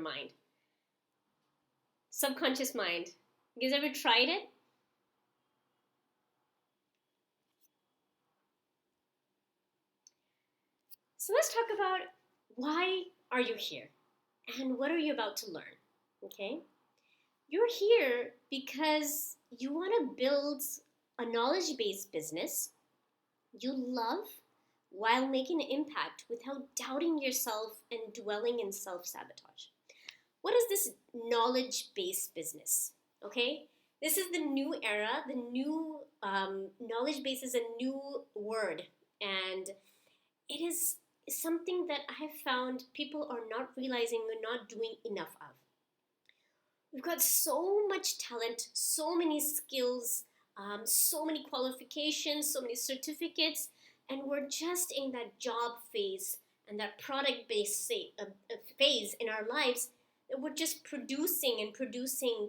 your mind. Subconscious mind. You guys ever tried it? So let's talk about why are you here and what are you about to learn, okay? You're here because you want to build a knowledge-based business you love while making an impact without doubting yourself and dwelling in self-sabotage. What is this knowledge-based business? Okay, this is the new era. The new knowledge base is a new word, and it is something that I have found people are not realizing or not doing enough of. We've got so much talent, so many skills, so many qualifications, so many certificates, and we're just in that job phase and that product-based phase in our lives that we're just producing and producing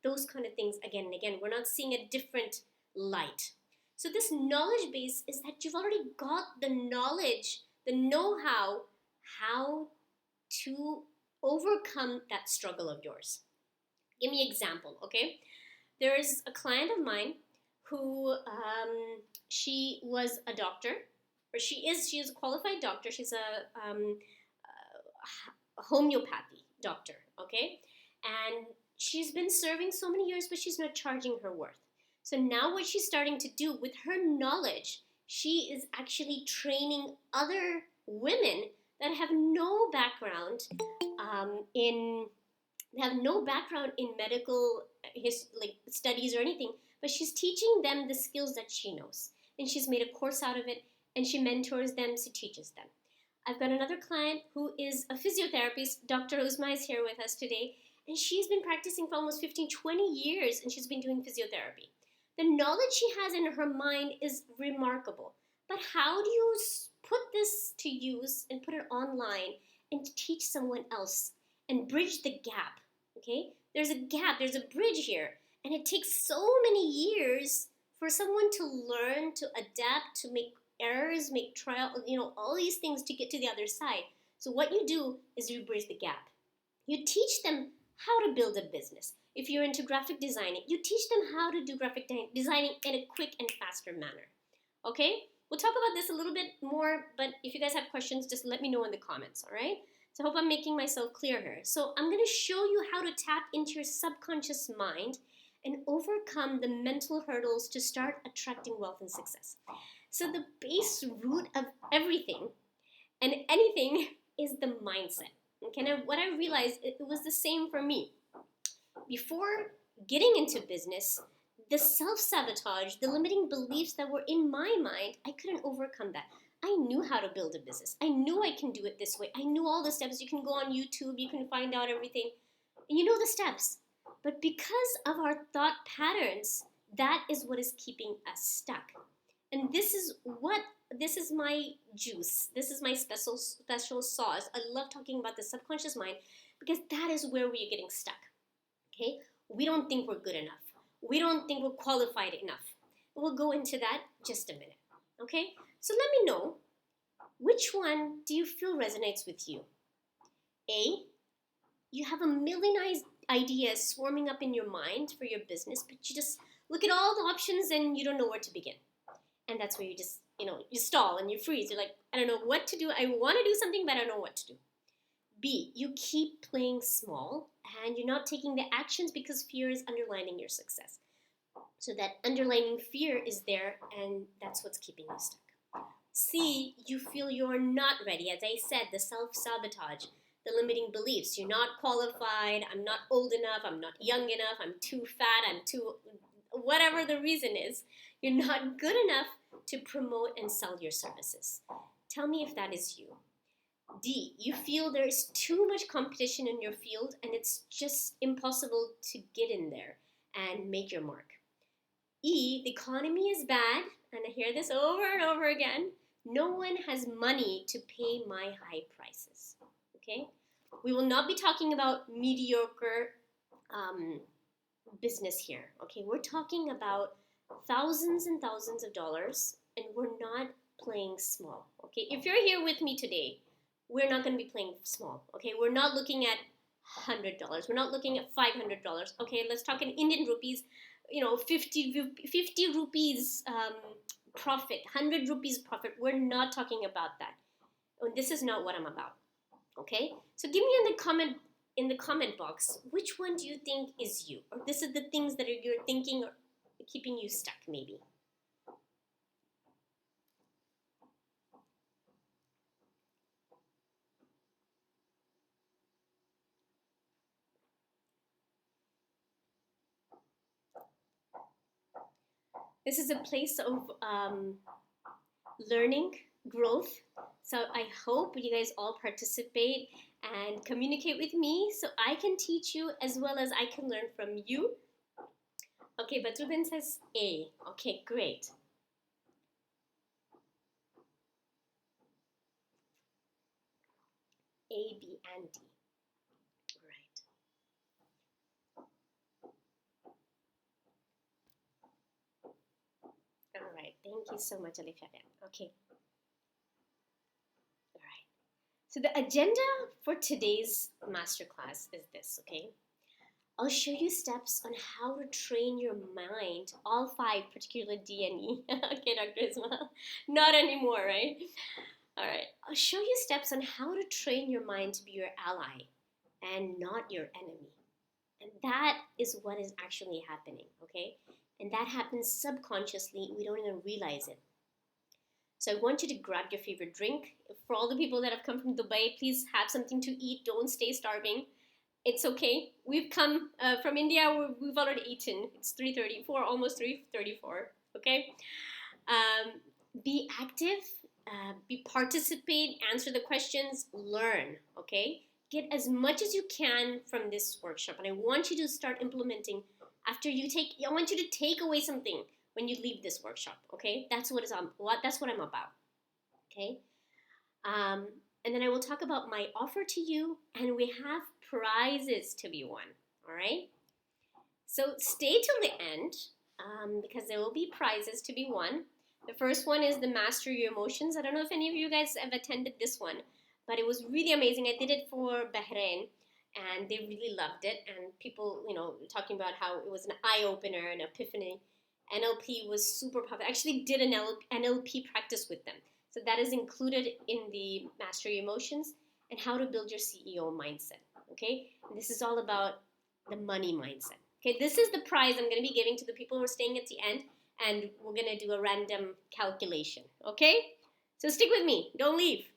those kind of things again and again. We're not seeing a different light. So this knowledge base is that you've already got the knowledge, the know-how, how to overcome that struggle of yours. Give me an example, okay? There is a client of mine who she was a doctor, or she is a qualified doctor. She's a homeopathy doctor, okay? And she's been serving so many years, but she's not charging her worth. So now what she's starting to do with her knowledge, she is actually training other women that have no background in medical studies or anything, but she's teaching them the skills that she knows. And she's made a course out of it, and she mentors them, she teaches them. I've got another client who is a physiotherapist. Dr. Uzma is here with us today, and she's been practicing for almost 15, 20 years, and she's been doing physiotherapy. The knowledge she has in her mind is remarkable. But how do you put this to use and put it online and teach someone else and bridge the gap? Okay? There's a gap, there's a bridge here, and it takes so many years for someone to learn, to adapt, to make errors, make trial, all these things to get to the other side. So what you do is you bridge the gap. You teach them how to build a business. If you're into graphic designing, you teach them how to do graphic designing in a quick and faster manner. Okay? We'll talk about this a little bit more, but if you guys have questions, just let me know in the comments, all right? So I hope I'm making myself clear here. So I'm going to show you how to tap into your subconscious mind and overcome the mental hurdles to start attracting wealth and success. So the base root of everything and anything is the mindset. Okay, now what I realized, it was the same for me. Before getting into business, the self-sabotage, the limiting beliefs that were in my mind, I couldn't overcome that. I knew how to build a business. I knew I can do it this way. I knew all the steps. You can go on YouTube, you can find out everything, and you know the steps. But because of our thought patterns, that is what is keeping us stuck. And this is my juice. This is my special sauce. I love talking about the subconscious mind because that is where we are getting stuck. Okay? We don't think we're good enough. We don't think we're qualified enough. We'll go into that just a minute. Okay? So let me know, which one do you feel resonates with you? A, you have a million ideas swarming up in your mind for your business, but you just look at all the options and you don't know where to begin. And that's where you just, you stall and you freeze. You're like, I don't know what to do. I want to do something, but I don't know what to do. B, you keep playing small and you're not taking the actions because fear is underlining your success. So that underlying fear is there, and that's what's keeping you stuck. C, you feel you're not ready. As I said, the self-sabotage, the limiting beliefs. You're not qualified. I'm not old enough. I'm not young enough. I'm too fat. I'm too... Whatever the reason is, you're not good enough to promote and sell your services. Tell me if that is you. D, you feel there's too much competition in your field and it's just impossible to get in there and make your mark. E, the economy is bad, and I hear this over and over again. No one has money to pay my high prices. Okay? We will not be talking about mediocre business here. Okay? We're talking about thousands and thousands of dollars, and we're not playing small. Okay? If you're here with me today, we're not going to be playing small. Okay, we're not looking at $100. We're not looking at $500. Okay, let's talk in Indian rupees. 50 rupees profit, 100 rupees profit. We're not talking about that. This is not what I'm about. Okay, so give me in the comment box, which one do you think is you, or this is the things that you're thinking or keeping you stuck maybe. This is a place of learning, growth. So I hope you guys all participate and communicate with me so I can teach you as well as I can learn from you. Okay, but Ruben says A. Okay, great. A, B, and D. Right. All right. Thank you so much, Alifia. Okay. All right. So the agenda for today's masterclass is this, okay? I'll show you steps on how to train your mind, all five, particularly D and E. Okay, Dr. Ismail. Not anymore, right? All right. I'll show you steps on how to train your mind to be your ally and not your enemy. And that is what is actually happening, okay? And that happens subconsciously. We don't even realize it. So I want you to grab your favorite drink. For all the people that have come from Dubai, please have something to eat. Don't stay starving. It's okay. We've come from India. We've already eaten. It's 3:34, almost 3:34. Okay. Be active. Participate. Answer the questions. Learn. Okay. Get as much as you can from this workshop, and I want you to start implementing. After you take, I want you to take away something when you leave this workshop. Okay. That's what I'm about. Okay. And then I will talk about my offer to you, and we have prizes to be won. All right? So stay till the end because there will be prizes to be won. The first one is the Master Your Emotions. I don't know if any of you guys have attended this one, but it was really amazing. I did it for Bahrain, and they really loved it. And people, talking about how it was an eye-opener, an epiphany. NLP was super popular. I actually did an NLP practice with them. So that is included in the Master Your Emotions and how to build your CEO mindset. Okay, and this is all about the money mindset. Okay, this is the prize I'm going to be giving to the people who are staying at the end, and we're going to do a random calculation. Okay, so stick with me. Don't leave.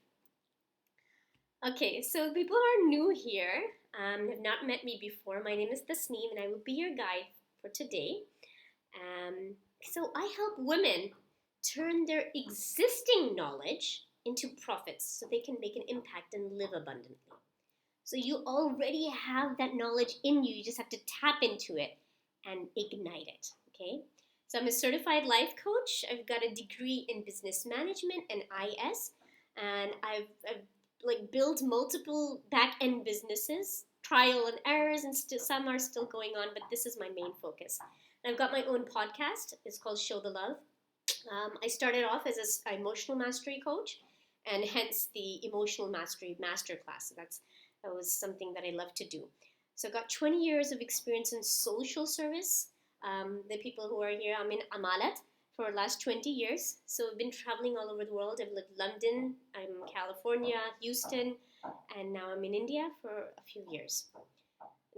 Okay, so people who are new here, have not met me before. My name is Tasneem, and I will be your guide for today. So I help women turn their existing knowledge into profits so they can make an impact and live abundantly. So you already have that knowledge in you. You just have to tap into it and ignite it, okay? So I'm a certified life coach. I've got a degree in business management and IS, and I've built multiple back-end businesses, trial and errors, and some are still going on, but this is my main focus. And I've got my own podcast. It's called Show the Love. I started off as an emotional mastery coach, and hence the emotional mastery masterclass. That was something that I love to do. So I got 20 years of experience in social service. The people who are here, I'm in Amalat for the last 20 years. So I've been traveling all over the world. I've lived in London, I'm in California, Houston, and now I'm in India for a few years.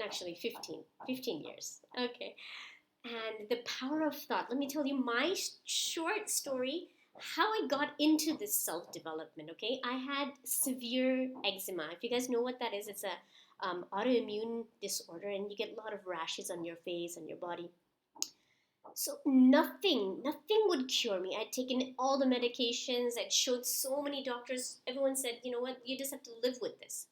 Actually, 15 years. Okay. And the power of thought. Let me tell you my short story, how I got into this self-development, okay? I had severe eczema. If you guys know what that is, it's a autoimmune disorder, and you get a lot of rashes on your face, on your body. So nothing would cure me. I'd taken all the medications. I'd showed so many doctors. Everyone said, you know what, you just have to live with this.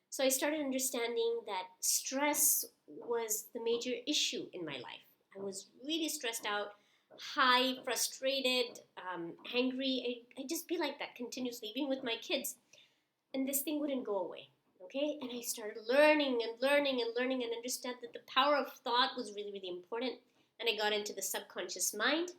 So I started understanding that stress was the major issue in my life. I was really stressed out, high, frustrated, angry. I'd just be like that continuously, even with my kids. And this thing wouldn't go away, okay? And I started learning and understand that the power of thought was really, really important. And I got into the subconscious mind.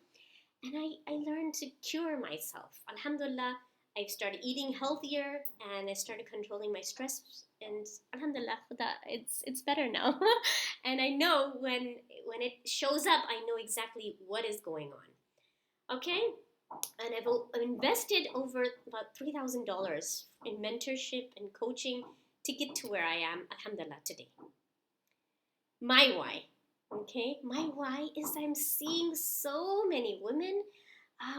And I learned to cure myself. Alhamdulillah, I started eating healthier and I started controlling my stress. And alhamdulillah, it's better now. And I know when it shows up, I know exactly what is going on. Okay, and I've invested over about $3,000 in mentorship and coaching to get to where I am, alhamdulillah, today. My why, okay? My why is I'm seeing so many women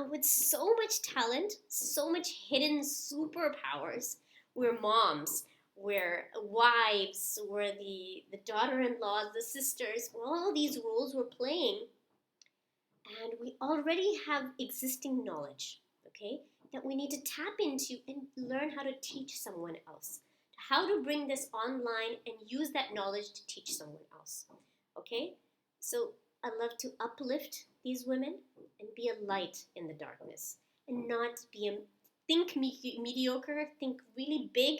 with so much talent, so much hidden superpowers. We're moms, we're wives, we're the daughter-in-laws, the sisters, all these roles we're playing, and we already have existing knowledge, okay, that we need to tap into and learn how to teach someone else, how to bring this online and use that knowledge to teach someone else, okay? So I love to uplift these women and be a light in the darkness and not be a mediocre, think really big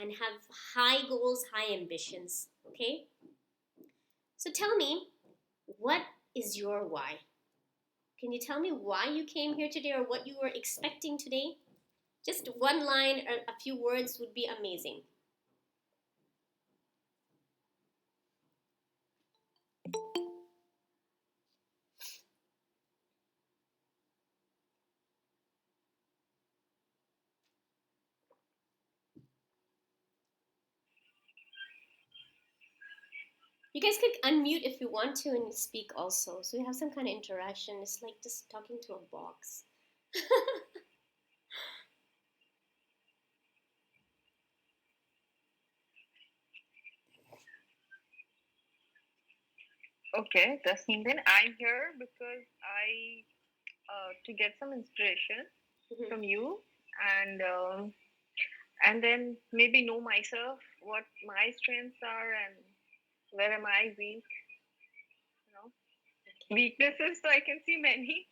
and have high goals, high ambitions, okay? So tell me, what is your why? Can you tell me why you came here today or what you were expecting today? Just one line or a few words would be amazing. You guys could unmute if you want to and speak also. So we have some kind of interaction. It's like just talking to a box. Okay, Tasneem, then I'm here because I to get some inspiration from you and then maybe know myself, what my strengths are and where am I weak. You know, weaknesses, so I can see many,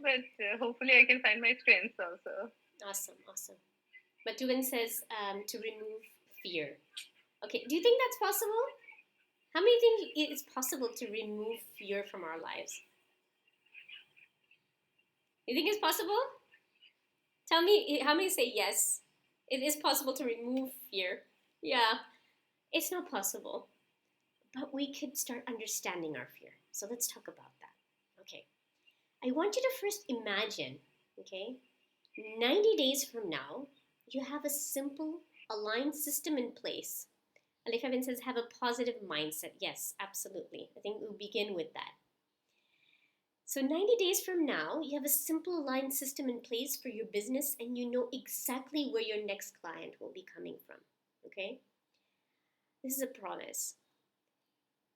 but hopefully I can find my strengths also. Awesome, awesome. But Dugan says to remove fear. Okay, do you think that's possible? How many think it's possible to remove fear from our lives? You think it's possible? Tell me how many say yes. It is possible to remove fear. Yeah, it's not possible. But we could start understanding our fear. So let's talk about that. Okay. I want you to first imagine, okay, 90 days from now, you have a simple, aligned system in place. Alif Evans says, have a positive mindset. Yes, absolutely. I think we'll begin with that. So 90 days from now, you have a simple aligned system in place for your business and you know exactly where your next client will be coming from, okay? This is a promise.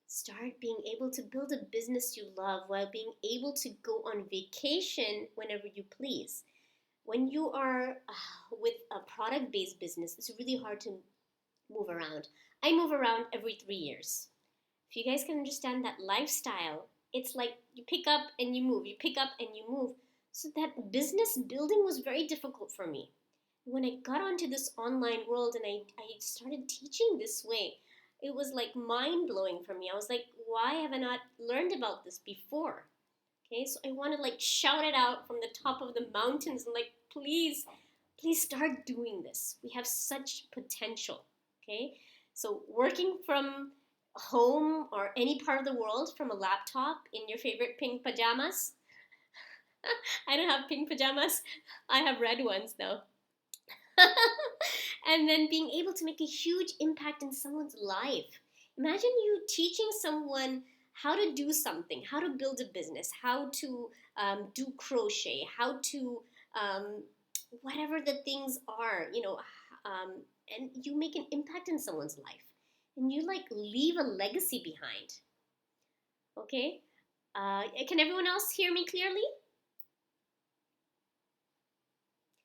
Start being able to build a business you love while being able to go on vacation whenever you please. When you are with a product-based business, it's really hard to move around. I move around every 3 years. If you guys can understand that lifestyle, it's like you pick up and you move, you pick up and you move. So that business building was very difficult for me. When I got onto this online world and I started teaching this way, it was like mind blowing for me. I was like, why have I not learned about this before? Okay, so I want to like shout it out from the top of the mountains and like, please, please start doing this. We have such potential. Okay, so working from home or any part of the world from a laptop in your favorite pink pajamas. I don't have pink pajamas. I have red ones though. And then being able to make a huge impact in someone's life. Imagine you teaching someone how to do something, how to build a business, how to do crochet, how to whatever the things are, and you make an impact in someone's life. And you like leave a legacy behind. Okay? Can everyone else hear me clearly?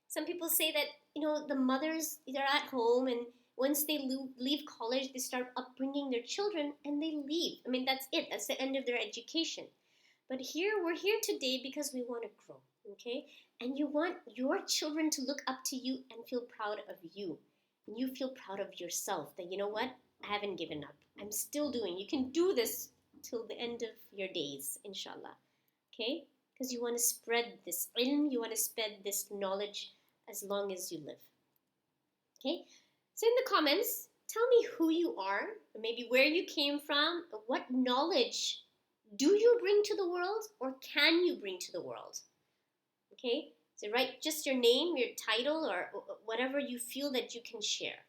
Some people say that the mothers, they're at home and once they leave college they start upbringing their children and they leave. I mean, that's it, that's the end of their education. But we're here today because we want to grow, okay? And you want your children to look up to you and feel proud of you, and you feel proud of yourself, that you know what, I haven't given up, I'm still doing. You can do this till the end of your days, inshallah. Okay, because you want to spread this ilm, you want to spread this knowledge as long as you live. Okay? So in the comments, tell me who you are, or maybe where you came from, what knowledge do you bring to the world, or can you bring to the world? Okay? So write just your name, your title, or whatever you feel that you can share.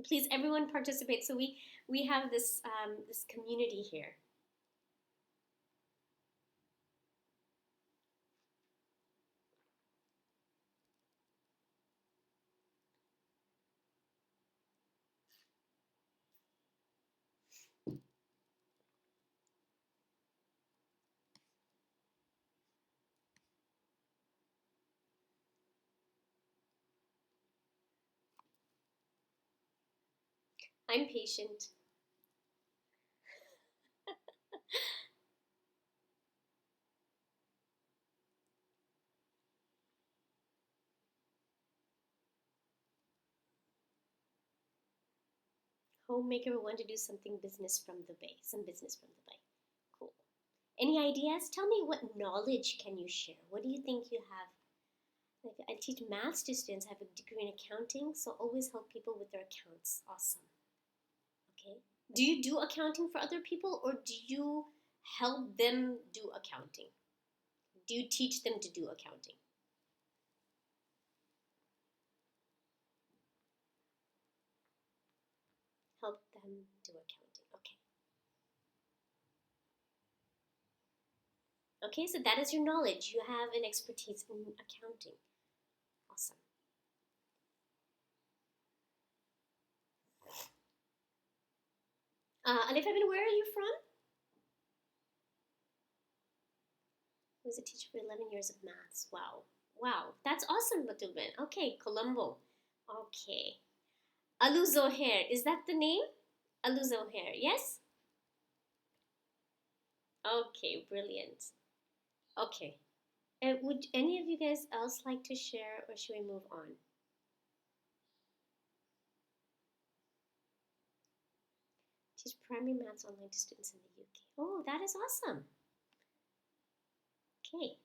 Please, everyone participate. So we have this this community here. I'm patient. Homemaker want to do something business from the Bay. Some business from the Bay. Cool. Any ideas? Tell me what knowledge can you share? What do you think you have? Like, I teach maths to students. I have a degree in accounting, so always help people with their accounts. Awesome. Okay. Do you do accounting for other people, or do you help them do accounting? Do you teach them to do accounting? Help them do accounting. Okay. Okay, so that is your knowledge. You have an expertise in accounting. Awesome. Alif Ibn, where are you from? I was a teacher for 11 years of maths. Wow. Wow. That's awesome, Batulbin. Okay, Colombo. Okay. Alu Zohair. Is that the name? Alu Zohair. Yes? Okay, brilliant. Okay. Would any of you guys else like to share, or should we move on? Teach primary maths online to students in the UK. Oh, that is awesome. Okay.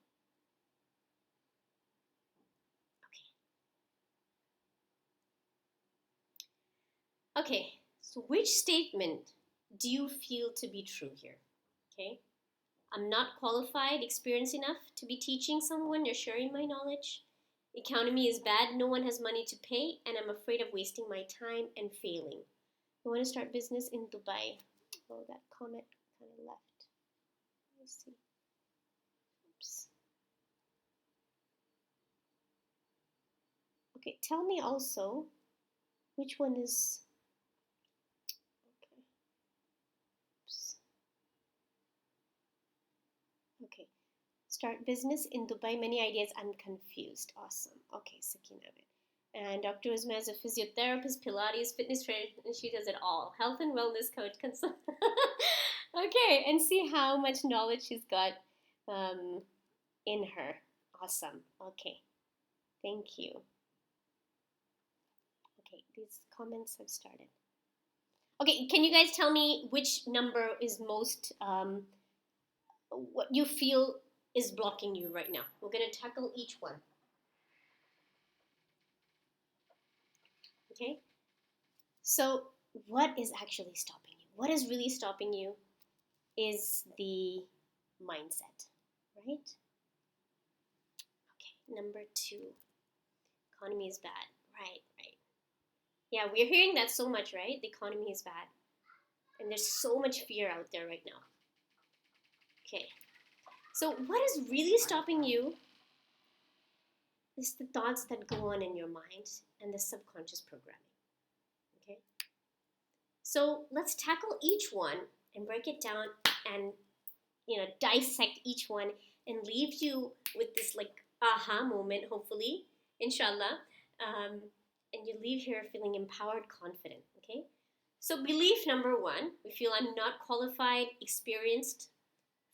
Okay, so which statement do you feel to be true here? Okay, I'm not qualified, experienced enough to be teaching someone or sharing my knowledge. Economy is bad, no one has money to pay, and I'm afraid of wasting my time and failing. I want to start business in Dubai. Oh, that comment kind of left. Let's see. Oops. Okay, tell me also which one is. Okay. Oops. Okay. Start business in Dubai. Many ideas. I'm confused. Awesome. Okay, Sakina. And Dr. Uzma is a physiotherapist, Pilates, fitness trainer, and she does it all. Health and wellness coach. Okay, and see how much knowledge she's got in her. Awesome. Okay, thank you. Okay, these comments have started. Okay, can you guys tell me which number is most, what you feel is blocking you right now? We're going to tackle each one. Okay? So, what is actually stopping you? What is really stopping you is the mindset, right? Okay, number 2, economy is bad. Right, right. Yeah, we're hearing that so much, right? The economy is bad. And there's so much fear out there right now. Okay, so what is really stopping you is the thoughts that go on in your mind and the subconscious programming. Okay, so let's tackle each one and break it down and dissect each one and leave you with this like aha moment, hopefully, inshallah, and you leave here feeling empowered, confident. Okay, so belief number 1, we feel I'm not qualified, experienced,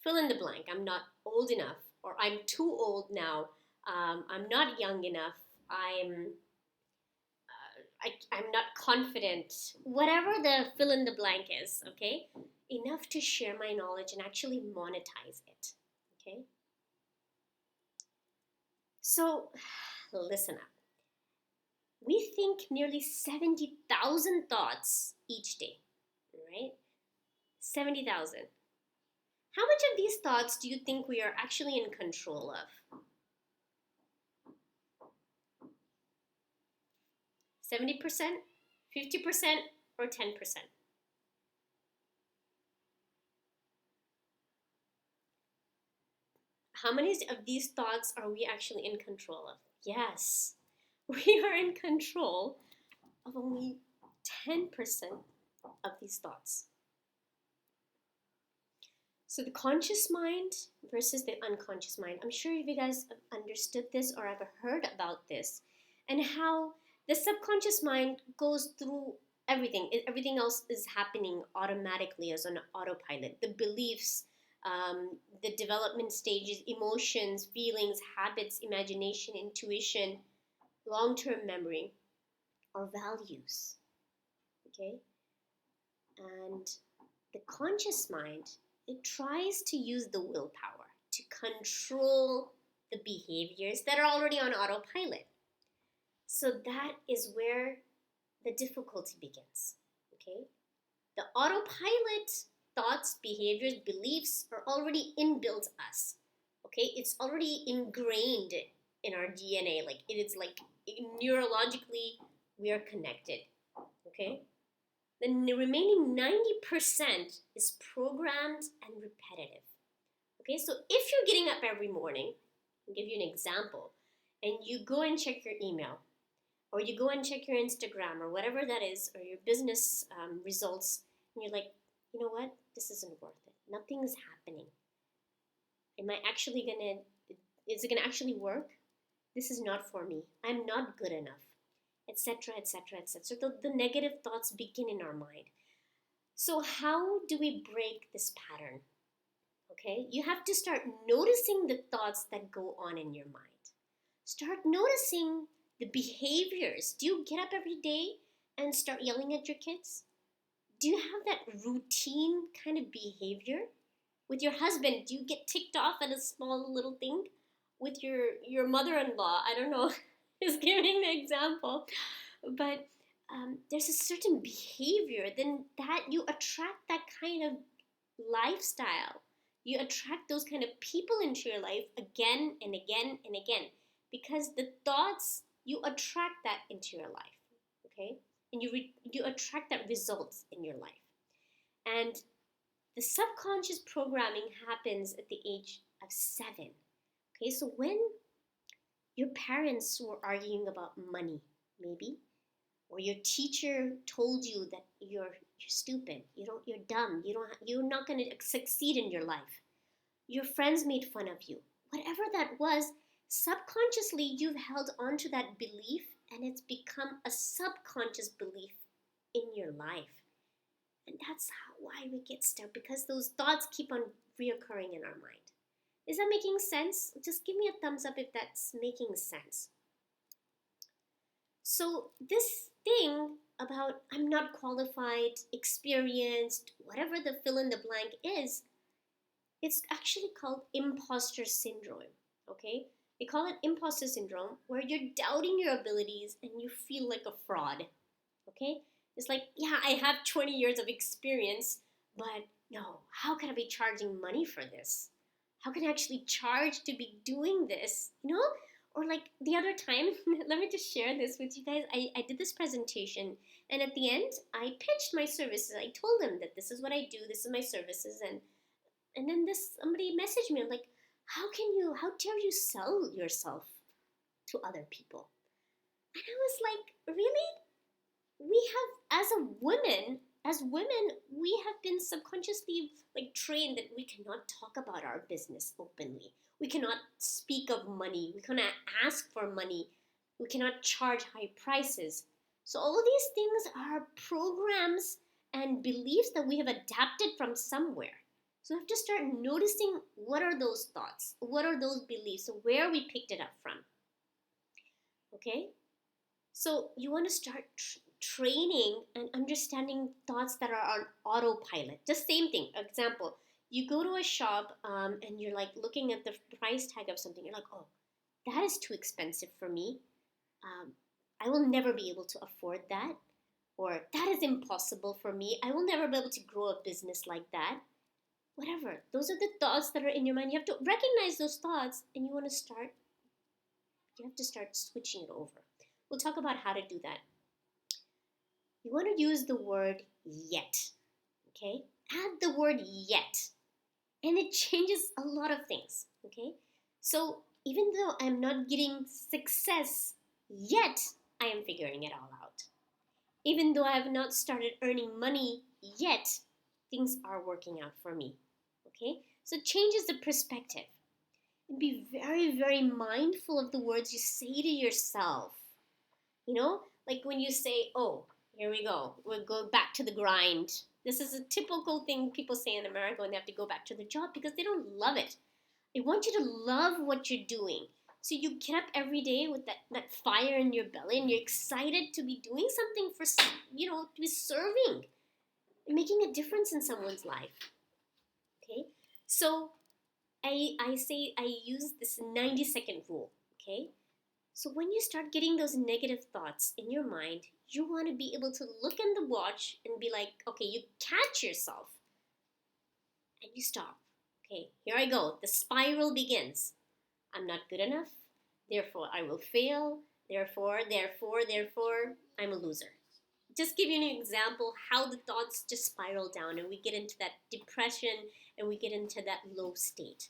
fill in the blank. I'm not old enough, or I'm too old now. I'm not young enough. I'm not confident. Whatever the fill in the blank is, okay? Enough to share my knowledge and actually monetize it, okay? So, listen up. We think nearly 70,000 thoughts each day, right? 70,000. How much of these thoughts do you think we are actually in control of? 70%, 50%, or 10%? How many of these thoughts are we actually in control of? Yes, we are in control of only 10% of these thoughts. So the conscious mind versus the unconscious mind. I'm sure if you guys have understood this or have heard about this, and how the subconscious mind goes through everything. Everything else is happening automatically as an autopilot. The beliefs, the development stages, emotions, feelings, habits, imagination, intuition, long-term memory, or values. Okay, and the conscious mind, it tries to use the willpower to control the behaviors that are already on autopilot. So that is where the difficulty begins. Okay? The autopilot thoughts, behaviors, beliefs are already inbuilt us. Okay? It's already ingrained in our DNA. Like it is like neurologically we are connected. Okay? The remaining 90% is programmed and repetitive. Okay, so if you're getting up every morning, I'll give you an example, and you go and check your email, or you go and check your Instagram, or whatever that is, or your business results, and you're like, you know what, this isn't worth it. Nothing's happening. Am I actually gonna, is it gonna actually work? This is not for me. I'm not good enough, etc., etc., etc. So the negative thoughts begin in our mind. So, how do we break this pattern? Okay, you have to start noticing the thoughts that go on in your mind. Start noticing the behaviors. Do you get up every day and start yelling at your kids? Do you have that routine kind of behavior? With your husband, do you get ticked off at a small little thing? With your mother-in-law, I don't know, is giving the example, but there's a certain behavior, then that you attract that kind of lifestyle. You attract those kind of people into your life again and again and again, because the thoughts, you attract that into your life. Okay, and you attract that results in your life. And the subconscious programming happens at the age of 7. Okay, so when your parents were arguing about money, maybe, or your teacher told you that you're stupid, you're dumb, you're not going to succeed in your life. Your friends made fun of you. Whatever that was, subconsciously you've held on to that belief, and it's become a subconscious belief in your life. And that's why we get stuck, because those thoughts keep on reoccurring in our mind. Is that making sense? Just give me a thumbs up if that's making sense. So this thing about I'm not qualified, experienced, whatever the fill in the blank is, it's actually called imposter syndrome. Okay? They call it imposter syndrome, where you're doubting your abilities and you feel like a fraud. Okay? It's like, yeah, I have 20 years of experience, but no, how can I be charging money for this? How can I actually charge to be doing this? You know? Or like the other time, let me just share this with you guys. I did this presentation, and at the end, I pitched my services. I told them that this is what I do, this is my services, and then somebody messaged me. I'm like, how dare you sell yourself to other people? And I was like, really? We have, as women, we have been subconsciously like trained that we cannot talk about our business openly. We cannot speak of money. We cannot ask for money. We cannot charge high prices. So all of these things are programs and beliefs that we have adapted from somewhere. So we have to start noticing, what are those thoughts? What are those beliefs? Where we picked it up from. Okay? So you want to start training and understanding thoughts that are on autopilot. Just same thing. Example, you go to a shop and you're like looking at the price tag of something. You're like, oh, That is too expensive for me. I will never be able to afford that. Or that is impossible for me. I will never be able to grow a business like that. Whatever. Those are the thoughts that are in your mind. You have to recognize those thoughts and you have to start switching it over. We'll talk about how to do that. You want to use the word yet. Okay? Add the word yet. And it changes a lot of things. Okay? So even though I'm not getting success yet, I am figuring it all out. Even though I have not started earning money yet, things are working out for me. Okay? So it changes the perspective. And be very, very mindful of the words you say to yourself. You know, like when you say, oh, here we go, we'll go back to the grind. This is a typical thing people say in America when they have to go back to the job because they don't love it. I want you to love what you're doing. So you get up every day with that fire in your belly and you're excited to be doing something for, to be serving and making a difference in someone's life. Okay? So I use this 90-second rule. Okay? So when you start getting those negative thoughts in your mind, you want to be able to look in the watch and be like, okay, you catch yourself and you stop. Okay, here I go. The spiral begins. I'm not good enough. Therefore, I will fail. Therefore, I'm a loser. Just give you an example how the thoughts just spiral down and we get into that depression and we get into that low state.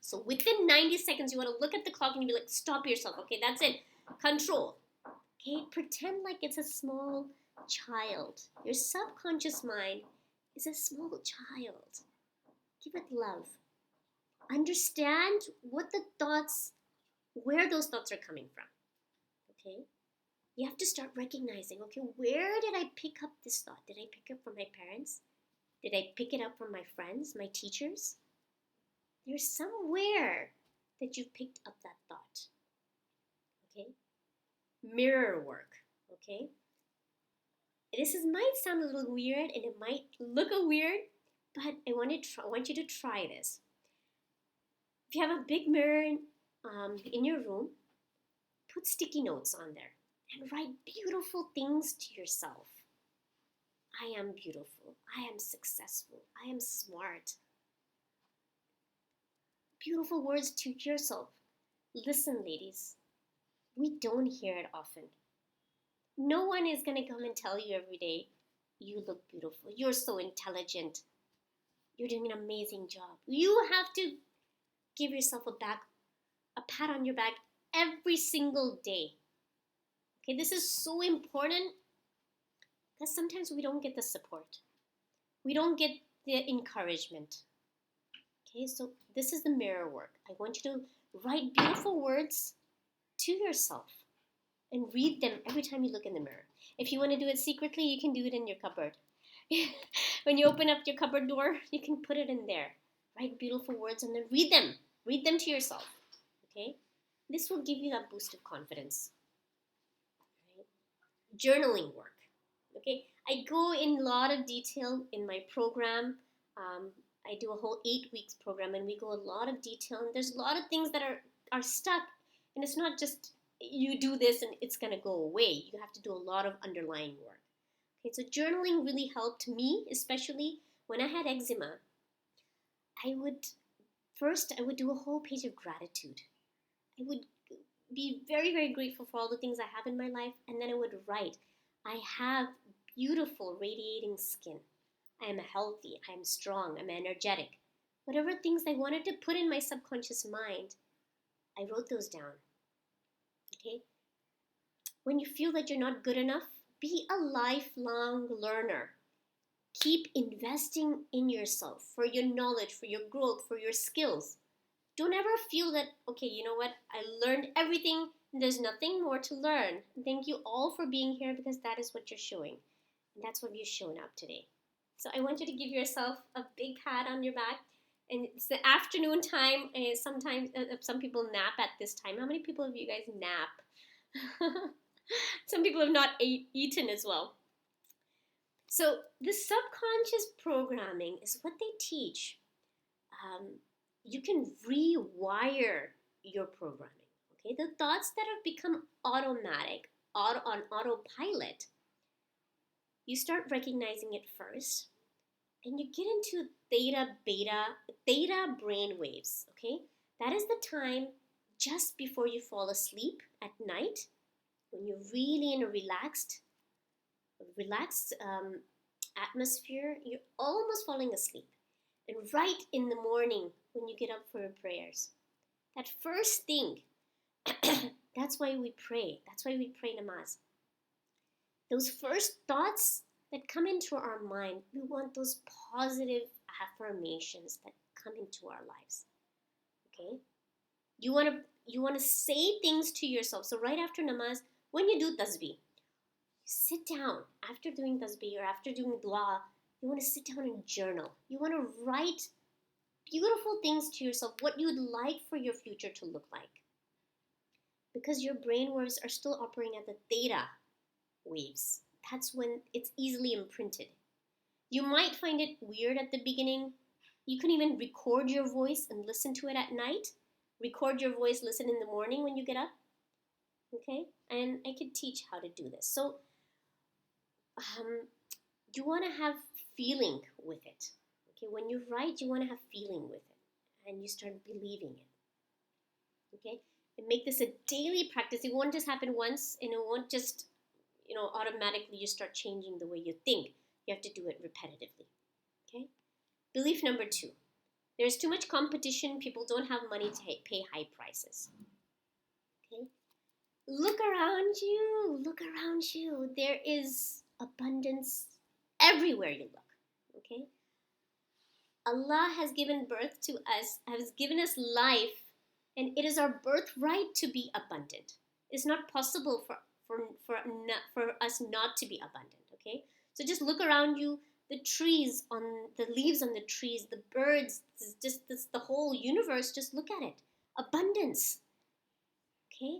So within 90 seconds, you want to look at the clock and you be like, stop yourself. Okay, that's it. Control. Okay, pretend like it's a small child. Your subconscious mind is a small child. Give it love. Understand where those thoughts are coming from. Okay? You have to start recognizing, okay, where did I pick up this thought? Did I pick it from my parents? Did I pick it up from my friends, my teachers? There's somewhere that you've picked up that thought. Okay? Mirror work. Okay? Might sound a little weird and it might look weird, but I want you to try this. If you have a big mirror in your room, put sticky notes on there and write beautiful things to yourself. I am beautiful. I am successful. I am smart. Beautiful words to yourself. Listen, ladies, we don't hear it often. No one is going to come and tell you every day, you look beautiful. You're so intelligent. You're doing an amazing job. You have to give yourself a pat on your back every single day. Okay, this is so important because sometimes we don't get the support. We don't get the encouragement. Okay, so this is the mirror work. I want you to write beautiful words to yourself and read them every time you look in the mirror. If you want to do it secretly, you can do it in your cupboard. When you open up your cupboard door, you can put it in there. Write beautiful words and then read them. Read them to yourself. Okay? This will give you that boost of confidence. Right? Journaling work. Okay? I go in a lot of detail in my program. I do a whole 8 weeks program and we go a lot of detail. And there's a lot of things that are stuck. And it's not just you do this and it's going to go away. You have to do a lot of underlying work. Okay, so journaling really helped me, especially when I had eczema. I would do a whole page of gratitude. I would be very, very grateful for all the things I have in my life, and then I would write, I have beautiful radiating skin. I am healthy, I am strong, I'm energetic. Whatever things I wanted to put in my subconscious mind, I wrote those down. Okay? When you feel that you're not good enough, be a lifelong learner. Keep investing in yourself for your knowledge, for your growth, for your skills. Don't ever feel that, okay, you know what, I learned everything, and there's nothing more to learn. Thank you all for being here because that is what you're showing. And that's what you've shown up today. So I want you to give yourself a big pat on your back. And it's the afternoon time. Sometimes some people nap at this time. How many people of you guys nap? Some people have not eaten as well. So the subconscious programming is what they teach. You can rewire your programming. Okay, the thoughts that have become automatic, on autopilot, you start recognizing it first, and you get into theta brain waves. Okay, that is the time just before you fall asleep at night, when you're really in a relaxed atmosphere. You're almost falling asleep, and right in the morning when you get up for your prayers, that first thing, that's why we pray. That's why we pray namaz. Those first thoughts that come into our mind, we want those positive affirmations that come into our lives. Okay? You want to say things to yourself. So right after namaz, when you do tasbih, sit down after doing tasbih or after doing dua. You want to sit down and journal. You want to write beautiful things to yourself, what you'd like for your future to look like. Because your brain waves are still operating at the theta waves. That's when it's easily imprinted. You might find it weird at the beginning. You can even record your voice and listen to it at night. Record your voice, listen in the morning when you get up. Okay? And I could teach how to do this. So, you want to have feeling with it. Okay? When you write, you want to have feeling with it. And you start believing it. Okay? And make this a daily practice. It won't just happen once, and it won't just, automatically you start changing the way you think. You have to do it repetitively. Okay? Belief number 2. There's too much competition. People don't have money to pay high prices. Okay? Look around you. Look around you. There is abundance everywhere you look. Okay? Allah has given birth to us, has given us life, and it is our birthright to be abundant. It's not possible for us not to be abundant. Okay? So just look around you. The trees, on the leaves on the trees, the birds, the whole universe. Just look at it. Abundance. Okay?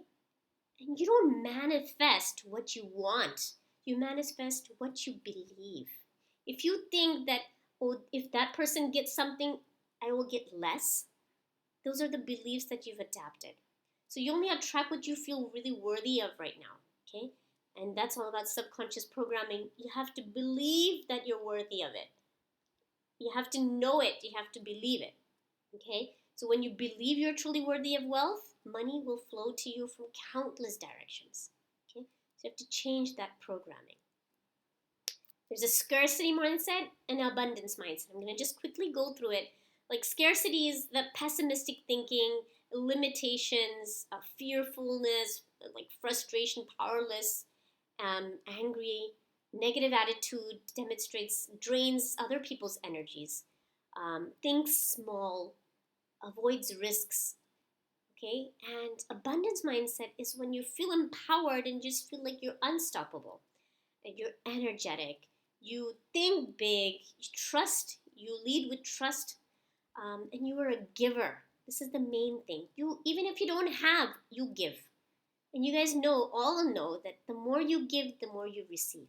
And you don't manifest what you want. You manifest what you believe. If you think that, if that person gets something, I will get less, those are the beliefs that you've adapted. So you only attract what you feel really worthy of right now. Okay? And that's all about subconscious programming. You have to believe that you're worthy of it. You have to know it. You have to believe it. Okay? So when you believe you're truly worthy of wealth, money will flow to you from countless directions. Okay? So you have to change that programming. There's a scarcity mindset and an abundance mindset. I'm going to just quickly go through it. Like, scarcity is the pessimistic thinking, limitations, fearfulness, like frustration, powerless, angry, negative attitude, drains other people's energies, thinks small, avoids risks. Okay? And abundance mindset is when you feel empowered and just feel like you're unstoppable, and you're energetic, you think big, you trust, you lead with trust, and you are a giver. This is the main thing. You, even if you don't have, you give. And you guys all know that the more you give, the more you receive.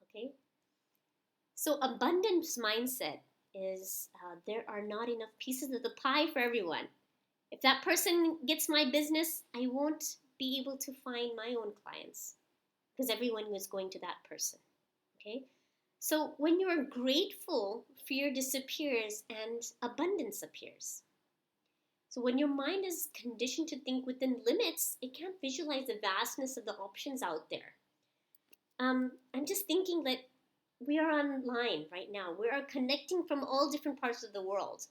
Okay? So abundance mindset is, there are not enough pieces of the pie for everyone. If that person gets my business, I won't be able to find my own clients, because everyone was going to that person. Okay? So when you are grateful, fear disappears and abundance appears. So when your mind is conditioned to think within limits, it can't visualize the vastness of the options out there. I'm just thinking that we are online right now. We are connecting from all different parts of the world.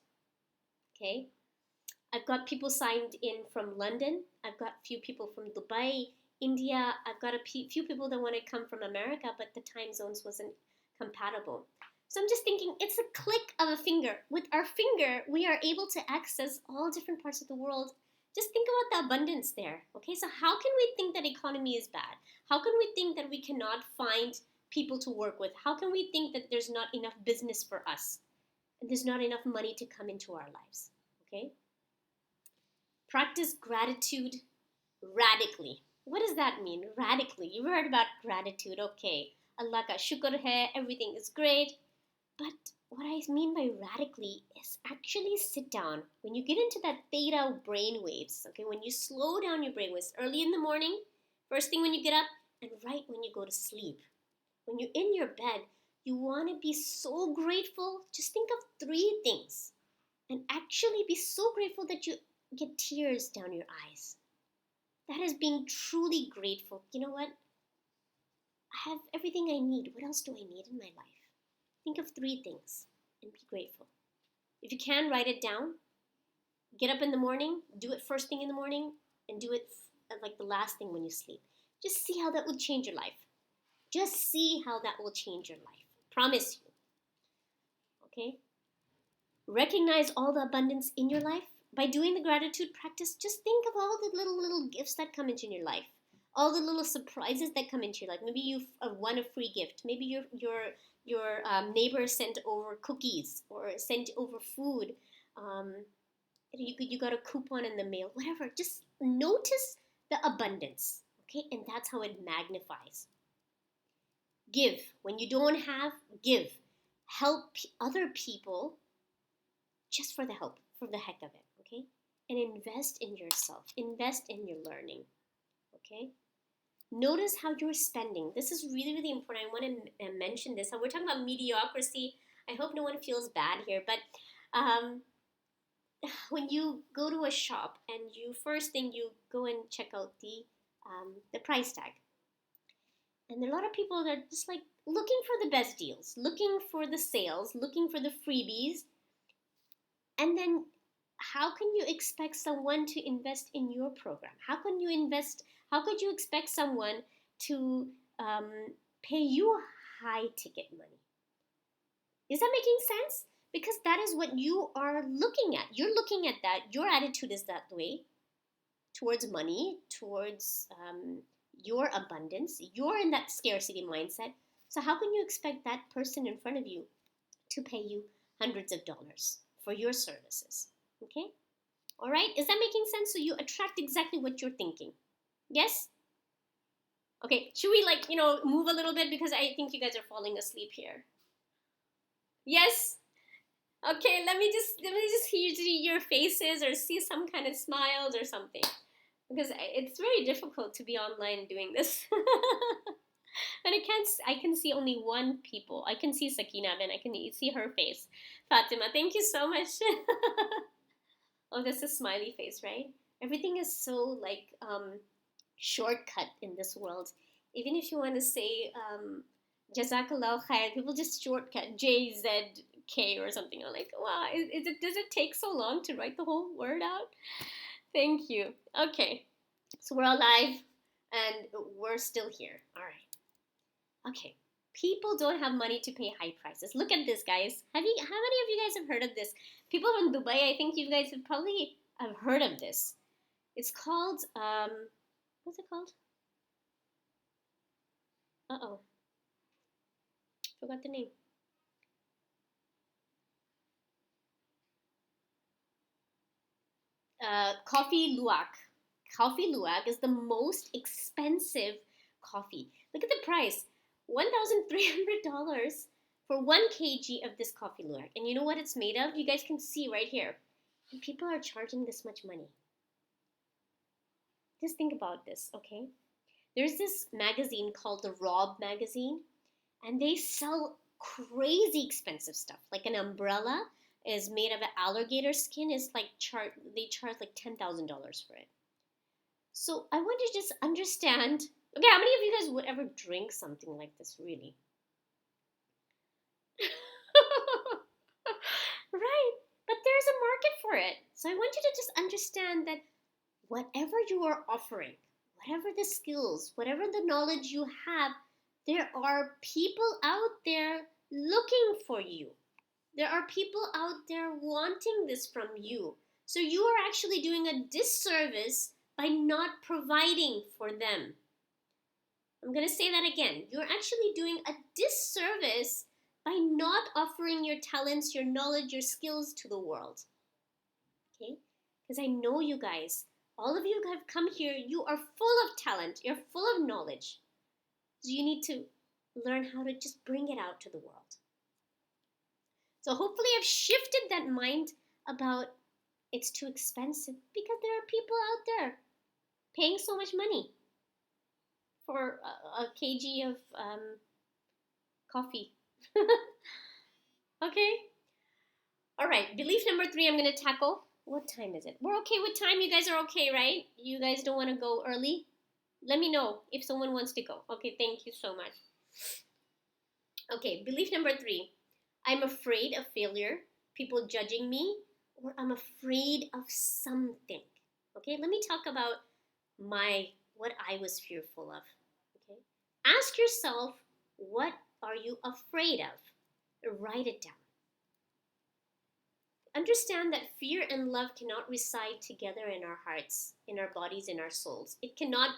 Okay? I've got people signed in from London. I've got a few people from Dubai, India. I've got a few people that want to come from America, but the time zones wasn't compatible. So I'm just thinking, it's a click of a finger. With our finger, we are able to access all different parts of the world. Just think about the abundance there. Okay, so how can we think that economy is bad? How can we think that we cannot find people to work with? How can we think that there's not enough business for us and there's not enough money to come into our lives? Okay? Practice gratitude radically. What does that mean? Radically. You've heard about gratitude. Okay. Allah ka shukr hai. Everything is great. But what I mean by radically is actually sit down. When you get into that theta brain waves, okay, when you slow down your brain waves early in the morning, first thing when you get up, and right when you go to sleep. When you're in your bed, you want to be so grateful. Just think of three things and actually be so grateful that you get tears down your eyes. That is being truly grateful. You know what? I have everything I need. What else do I need in my life? Think of three things and be grateful. If you can, write it down. Get up in the morning, do it first thing in the morning, and do it like the last thing when you sleep. Just see how that will change your life. Just see how that will change your life. Promise you. Okay? Recognize all the abundance in your life. By doing the gratitude practice, just think of all the little gifts that come into your life. All the little surprises that come into your life. Maybe you won a free gift. Maybe your neighbor sent over cookies or sent over food. You got a coupon in the mail. Whatever. Just notice the abundance. Okay? And that's how it magnifies. Give. When you don't have, give. Help other people just for the help, for the heck of it, okay? And invest in yourself. Invest in your learning, okay? Notice how you're spending. This is really, really important. I want to mention this. We're talking about mediocrity. I hope no one feels bad here, but when you go to a shop and first thing you go and check out the price tag. And there are a lot of people that are just like looking for the best deals, looking for the sales, looking for the freebies. And then how can you expect someone to invest in your program? How could you expect someone to pay you high ticket money? Is that making sense? Because that is what you are looking at. You're looking at that. Your attitude is that way towards money, towards your abundance. You're in that scarcity mindset. So how can you expect that person in front of you to pay you hundreds of dollars for your services? Okay? All right? Is that making sense? So you attract exactly what you're thinking. Yes? Okay, should we move a little bit because I think you guys are falling asleep here. Yes? Okay, let me just see your faces or see some kind of smiles or something. Because it's very difficult to be online doing this. And I can see only one people. I can see Sakina and I can see her face. Fatima, thank you so much. Oh, that's a smiley face, right? Everything is so shortcut in this world. Even if you want to say Jazakallah khair, people just shortcut JZK or something. I'm like, wow, does it take so long to write the whole word out? Thank you. Okay, so we're alive and we're still here. All right. Okay. People don't have money to pay high prices. Look at this, guys. How many of you guys have heard of this? People from Dubai, I think you guys have probably have heard of this. It's called, what's it called? Uh-oh. Forgot the name. Coffee Luwak. Coffee Luwak is the most expensive coffee. Look at the price. $1,300 for 1 kg of this coffee luwak. And you know what it's made of? You guys can see right here. And people are charging this much money. Just think about this, okay? There's this magazine called the Rob magazine, and they sell crazy expensive stuff. Like an umbrella is made of an alligator skin. Is like they charge like $10,000 for it. So I want you to just understand. Okay, how many of you guys would ever drink something like this, really? Right, but there's a market for it. So I want you to just understand that whatever you are offering, whatever the skills, whatever the knowledge you have, there are people out there looking for you. There are people out there wanting this from you. So you are actually doing a disservice by not providing for them. I'm going to say that again. You're actually doing a disservice by not offering your talents, your knowledge, your skills to the world. Okay? Because I know you guys, all of you have come here, you are full of talent, you're full of knowledge. So you need to learn how to just bring it out to the world. So hopefully I've shifted that mind about it's too expensive, because there are people out there paying so much money for a kg of coffee. Okay? All right, belief number 3 I'm going to tackle. What time is it? We're okay with time. You guys are okay, right? You guys don't want to go early? Let me know if someone wants to go. Okay, thank you so much. Okay, belief number 3. I'm afraid of failure, people judging me, or I'm afraid of something. Okay, let me talk about what I was fearful of. Okay? Ask yourself, what are you afraid of? Write it down. Understand that fear and love cannot reside together in our hearts, in our bodies, in our souls. It cannot,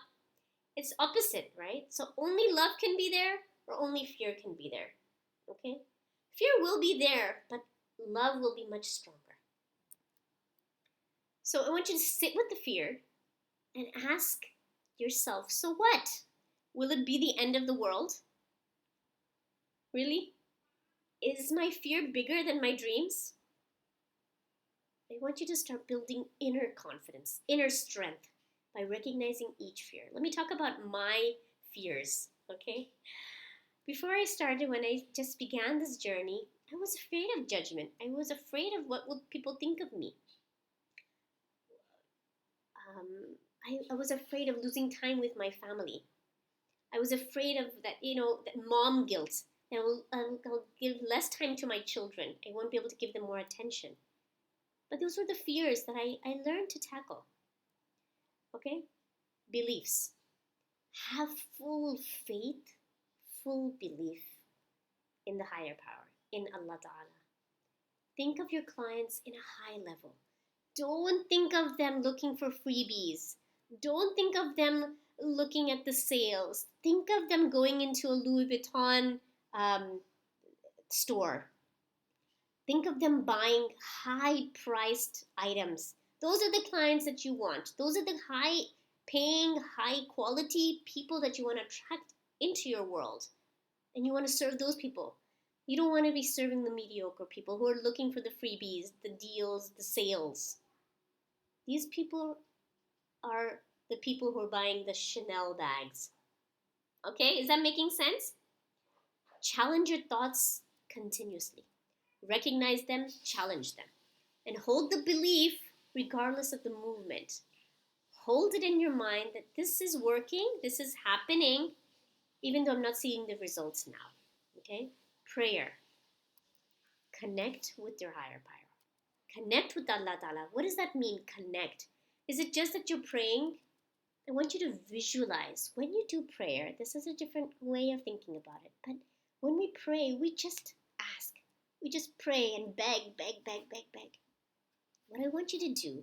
it's opposite, right? So only love can be there, or only fear can be there. Okay? Fear will be there, but love will be much stronger. So I want you to sit with the fear and ask yourself, so what? Will it be the end of the world? Really? Is my fear bigger than my dreams? I want you to start building inner confidence, inner strength by recognizing each fear. Let me talk about my fears, okay? Before I started, when I just began this journey, I was afraid of judgment. I was afraid of what would people think of me. I was afraid of losing time with my family. I was afraid of that, that mom guilt. I'll give less time to my children. I won't be able to give them more attention. But those were the fears that I learned to tackle. Okay? Beliefs. Have full faith, full belief in the higher power, in Allah Ta'ala. Think of your clients in a high level. Don't think of them looking for freebies. Don't think of them looking at the sales. Think of them going into a Louis Vuitton store. Think of them buying high-priced items. Those are the clients that you want. Those are the high-paying, high-quality people that you want to attract into your world. And you want to serve those people. You don't want to be serving the mediocre people who are looking for the freebies, the deals, the sales. These people are the people who are buying the Chanel bags. Okay, is that making sense? Challenge your thoughts continuously. Recognize them, challenge them, and hold the belief regardless of the movement. Hold it in your mind that this is working, this is happening, even though I'm not seeing the results now. Okay? Prayer. Connect with your higher power. Connect with Allah Ta'ala. What does that mean, connect? Is it just that you're praying? I want you to visualize. When you do prayer, this is a different way of thinking about it. But when we pray, we just ask. We just pray and beg, beg, beg, beg, beg. What I want you to do